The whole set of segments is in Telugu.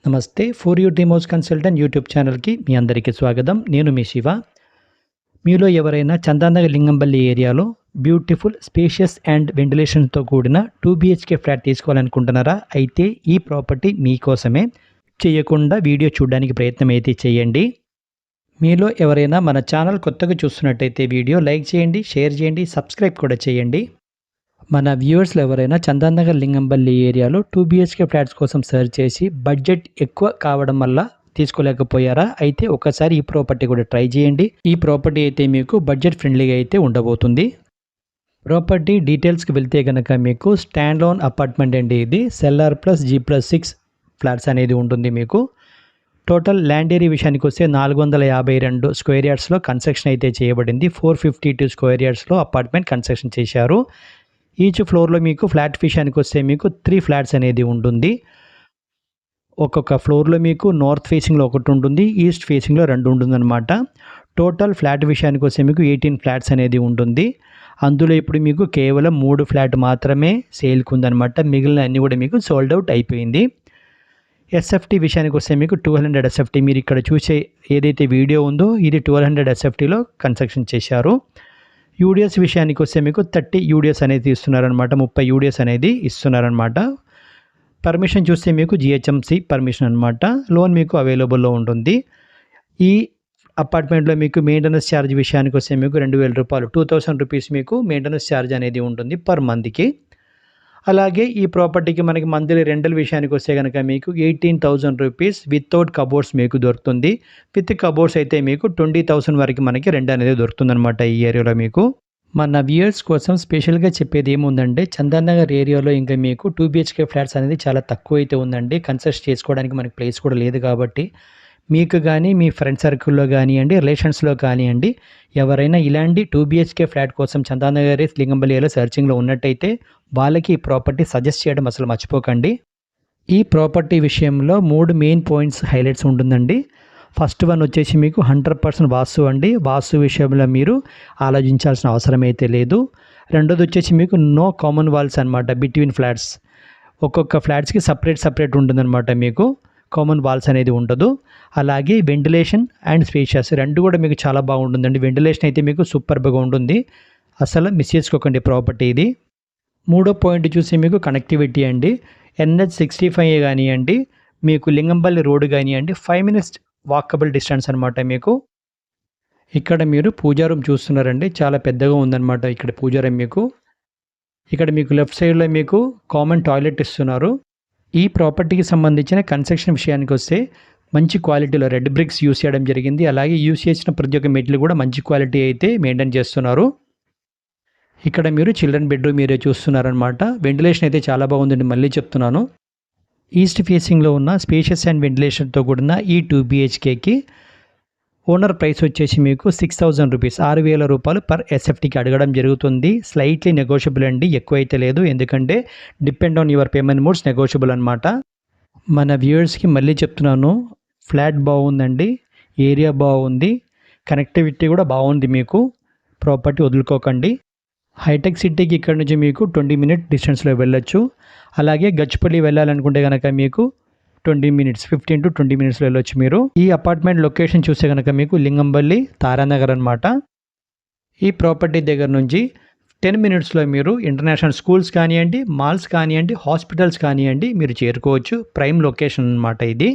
నమస్తే ఫర్ యూ టీమోస్ కన్సల్టెంట్ యూట్యూబ్ ఛానల్కి మీ అందరికీ స్వాగతం. నేను మీ శివ. మీలో ఎవరైనా చందానగర్ లింగంపల్లి ఏరియాలో బ్యూటిఫుల్ స్పేషియస్ అండ్ వెంటిలేషన్తో కూడిన 2 BHK ఫ్లాట్ తీసుకోవాలనుకుంటున్నారా? అయితే ఈ ప్రాపర్టీ మీకోసమే. చేయకుండా వీడియో చూడడానికి ప్రయత్నం అయితే చేయండి. మీలో ఎవరైనా మన ఛానల్ కొత్తగా చూస్తున్నట్టయితే వీడియో లైక్ చేయండి, షేర్ చేయండి, సబ్స్క్రైబ్ కూడా చేయండి. మన వ్యూవర్స్లో ఎవరైనా చందానగర్ లింగంపల్లి ఏరియాలో 2 BHK ఫ్లాట్స్ కోసం సెర్చ్ చేసి బడ్జెట్ ఎక్కువ కావడం వల్ల తీసుకోలేకపోయారా? అయితే ఒకసారి ఈ ప్రాపర్టీ కూడా ట్రై చేయండి. ఈ ప్రాపర్టీ అయితే మీకు బడ్జెట్ ఫ్రెండ్లీగా అయితే ఉండబోతుంది. ప్రాపర్టీ డీటెయిల్స్కి వెళ్తే కనుక మీకు స్టాండ్ లోన్ అపార్ట్మెంట్ అండి. ఇది సెల్లార్ ప్లస్ G+6 ఫ్లాట్స్ అనేది ఉంటుంది మీకు. టోటల్ ల్యాండ్ ఏరియా విషయానికి వస్తే 452 స్క్వేర్ యార్డ్స్లో కన్స్ట్రక్షన్ అయితే చేయబడింది. 452 స్క్వేర్ యార్డ్స్లో అపార్ట్మెంట్ కన్స్ట్రక్షన్ చేశారు. ఈచ్ ఫ్లోర్లో మీకు ఫ్లాట్ విషయానికి వస్తే మీకు 3 ఫ్లాట్స్ అనేది ఉంటుంది. ఒక్కొక్క ఫ్లోర్లో మీకు నార్త్ ఫేసింగ్లో ఒకటి ఉంటుంది, ఈస్ట్ ఫేసింగ్లో 2 ఉంటుందన్నమాట. టోటల్ ఫ్లాట్ విషయానికి వస్తే మీకు 18 ఫ్లాట్స్ అనేది ఉంటుంది. అందులో ఇప్పుడు మీకు కేవలం 3 ఫ్లాట్ మాత్రమే సేల్కి ఉందన్నమాట. మిగిలిన అన్నీ కూడా మీకు సోల్డ్ అవుట్ అయిపోయింది. ఎస్ఎఫ్టీ విషయానికి వస్తే మీకు 1200 ఎస్ఎఫ్టీ. మీరు ఇక్కడ చూసే ఏదైతే వీడియో ఉందో ఇది 1200 ఎస్ఎఫ్టీలో కన్స్ట్రక్షన్ చేశారు. యూడిఎస్ విషయానికి వస్తే మీకు 30 యూడిఎస్ అనేది ఇస్తున్నారనమాట. 30 యూడిఎస్ అనేది ఇస్తున్నారనమాట. పర్మిషన్ చూస్తే మీకు GHMC పర్మిషన్ అనమాట. లోన్ మీకు అవైలబుల్లో ఉంటుంది. ఈ అపార్ట్మెంట్లో మీకు మెయింటెనెన్స్ ఛార్జ్ విషయానికి వస్తే మీకు 2000 రూపాయలు, 2000 రూపీస్ మీకు మెయింటెనెన్స్ ఛార్జ్ అనేది ఉంటుంది పర్ మంత్కి. అలాగే ఈ ప్రాపర్టీకి మనకి మంత్లీ రెంటల్ విషయానికి వస్తే కనుక మీకు 18,000 రూపీస్ వితౌట్ కబోర్డ్స్ మీకు దొరుకుతుంది. విత్ కబోర్డ్స్ అయితే మీకు 20,000 వరకు మనకి రెంట్ అనేది దొరుకుతుందన్నమాట ఈ ఏరియాలో మీకు. మన వ్యూయర్స్ కోసం స్పెషల్గా చెప్పేది ఏముందంటే చందానగర్ ఏరియాలో ఇంకా మీకు 2 BHK ఫ్లాట్స్ అనేది చాలా తక్కువ అయితే ఉందండి. కన్స్ట్రక్ట్ చేసుకోవడానికి మనకి ప్లేస్ కూడా లేదు కాబట్టి మీకు కానీ మీ ఫ్రెండ్ సర్కిల్లో కానివ్వండి, రిలేషన్స్లో కానివ్వండి, ఎవరైనా ఇలాంటి 2 BHK ఫ్లాట్ కోసం చందానగర్ లింగంపల్లిలో సర్చింగ్లో ఉన్నట్టయితే వాళ్ళకి ఈ ప్రాపర్టీ సజెస్ట్ చేయడం అసలు మర్చిపోకండి. ఈ ప్రాపర్టీ విషయంలో 3 మెయిన్ పాయింట్స్ హైలైట్స్ ఉంటుందండి. ఫస్ట్ వన్ వచ్చేసి మీకు 100% వాస్తు అండి. వాస్తు విషయంలో మీరు ఆలోచించాల్సిన అవసరం అయితే లేదు. రెండోది వచ్చేసి మీకు నో కామన్ వాల్స్ అనమాట బిట్వీన్ ఫ్లాట్స్. ఒక్కొక్క ఫ్లాట్స్కి సపరేట్ ఉంటుందన్నమాట. మీకు కామన్ వాల్స్ అనేది ఉండదు. అలాగే వెంటిలేషన్ అండ్ స్పేషియస్ రెండు కూడా మీకు చాలా బాగుంటుందండి. వెంటిలేషన్ అయితే మీకు సూపర్గా ఉంటుంది. అసలు మిస్ చేసుకోకండి ప్రాపర్టీ ఇది. మూడో పాయింట్ చూసి మీకు కనెక్టివిటీ అండి. NH65 కానివ్వండి, మీకు లింగంపల్లి రోడ్డు కానివ్వండి, 5 minutes వాకబుల్ డిస్టెన్స్ అనమాట మీకు. ఇక్కడ మీరు పూజా రూమ్ చూస్తున్నారండి, చాలా పెద్దగా ఉందన్నమాట ఇక్కడ పూజా రూమ్ మీకు. ఇక్కడ మీకు లెఫ్ట్ సైడ్లో మీకు కామన్ టాయిలెట్ ఇస్తున్నారు. ఈ ప్రాపర్టీకి సంబంధించిన కన్స్ట్రక్షన్ విషయానికి వస్తే మంచి క్వాలిటీలో రెడ్ బ్రిక్స్ యూస్ చేయడం జరిగింది. అలాగే యూస్ చేసిన ప్రతి ఒక్క మెట్లు కూడా మంచి క్వాలిటీ అయితే మెయింటైన్ చేస్తున్నారు. ఇక్కడ మీరు చిల్డ్రన్ బెడ్రూమ్ మీరే చూస్తున్నారనమాట. వెంటిలేషన్ అయితే చాలా బాగుందండి, మళ్ళీ చెప్తున్నాను. ఈస్ట్ ఫేసింగ్లో ఉన్న స్పేషియస్ అండ్ వెంటిలేషన్తో కూడిన ఈ 2 BHKకి ఓనర్ ప్రైస్ వచ్చేసి మీకు 6,000 రూపీస్, 6,000 రూపాయలు పర్ ఎస్ఎఫ్టీకి అడగడం జరుగుతుంది. స్లైట్లీ నెగోషియబుల్ అండి, ఎక్కువైతే లేదు. ఎందుకంటే depend on your payment modes negotiable అనమాట. మన వ్యూవర్స్కి మళ్ళీ చెప్తున్నాను, ఫ్లాట్ బాగుందండి, ఏరియా బాగుంది, కనెక్టివిటీ కూడా బాగుంది మీకు. ప్రాపర్టీ వదులుకోకండి. హైటెక్ సిటీకి ఇక్కడ నుంచి మీకు 20 minute డిస్టెన్స్లో వెళ్ళొచ్చు. అలాగే గచ్చిపల్లి వెళ్ళాలనుకుంటే కనుక మీకు 20 minutes, 15 to 20 minutesలో వెళ్ళొచ్చు మీరు. ఈ అపార్ట్మెంట్ లొకేషన్ చూస్తే కనుక మీకు లింగంపల్లి తారానగర్ అనమాట. ఈ ప్రాపర్టీ దగ్గర నుంచి 10 minutesలో మీరు ఇంటర్నేషనల్ స్కూల్స్ కానివ్వండి, మాల్స్ కానివ్వండి, హాస్పిటల్స్ కానివ్వండి మీరు చేరుకోవచ్చు. ప్రైమ్ లొకేషన్ అనమాట ఇది.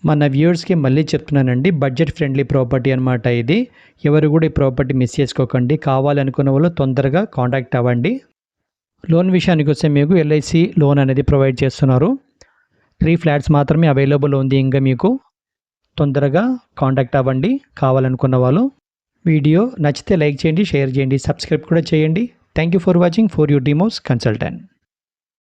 మన వ్యూవర్స్కి మళ్ళీ చెప్తున్నానండి, బడ్జెట్ ఫ్రెండ్లీ ప్రాపర్టీ అనమాట ఇది. ఎవరు కూడా ఈ ప్రాపర్టీ మిస్ చేసుకోకండి. కావాలనుకున్న వాళ్ళు తొందరగా కాంటాక్ట్ అవ్వండి. లోన్ విషయానికి వస్తే మీకు LIC లోన్ అనేది ప్రొవైడ్ చేస్తున్నారు. 3 ఫ్లాట్స్ మాత్రమే అవైలబుల్ ఉంది. ఇంకా మీకు తొందరగా కాంటాక్ట్ అవ్వండి కావాలనుకున్న వాళ్ళు. వీడియో నచ్చితే లైక్ చేయండి, షేర్ చేయండి, సబ్స్క్రైబ్ కూడా చేయండి. Thank you for watching for you టీమోస్ కన్సల్టెంట్.